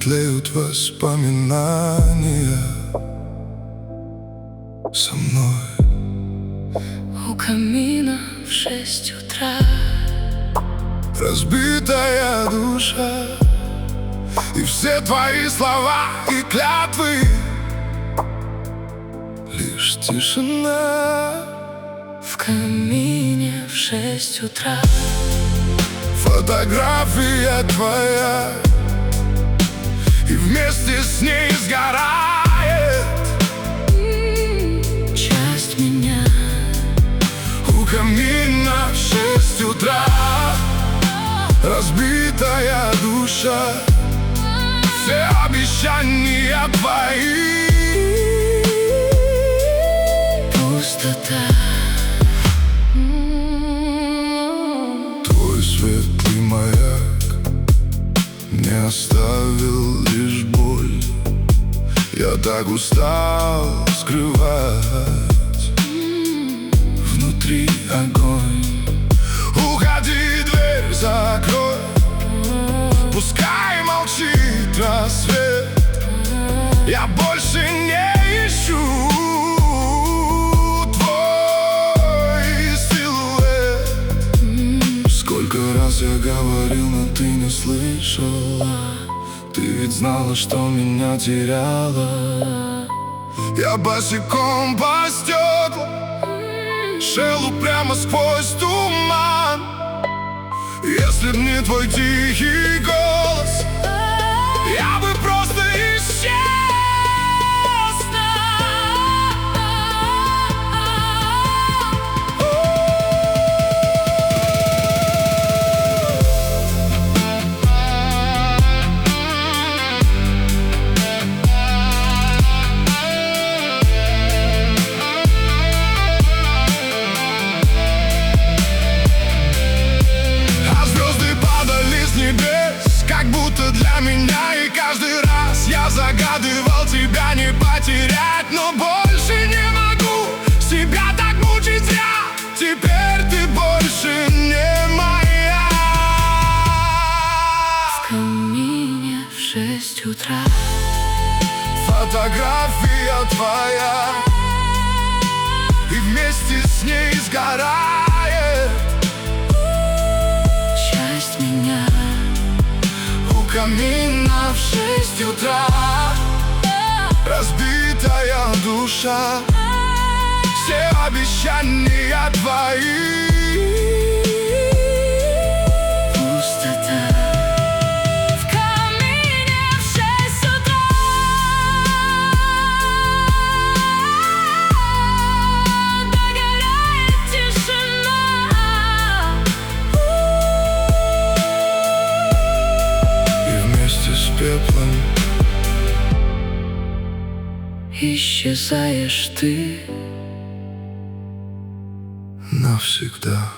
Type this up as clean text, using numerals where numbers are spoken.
тлеют воспоминания со мной. У камина в 6 утра Разбитая душа, и все твои слова и клятвы лишь тишина. в камине в 6 утра. Фотография твоя, и вместе с ней сгорает часть меня. у камина в 6 утра. Разбитая душа, все обещания твои, Пустота. твой свет и маяк не оставил лишь боль. Я так устал скрывать внутри огонь. Уходи, дверь закрой, пускай молчит рассвет. Я больше не ищу твой силуэт. Сколько раз я говорил, но ты не слышала. Ты ведь знала, что меня теряла. Я босиком по стеклу шел упрямо сквозь туман. Если б не твой тихий голос, я бы просто исчез. Как будто для меня, и каждый раз я загадывал тебя не потерять. Но больше не могу себя так мучить зря. Теперь ты больше не моя. В камине в 6 утра. Фотография твоя, и вместе с ней сгорает Часть меня. у камина в 6 утра. Разбитая душа, все обещания твои, Пустота. В камине в 6 утра. Догорает тишина. и вместе с пеплом Исчезаешь ты навсегда.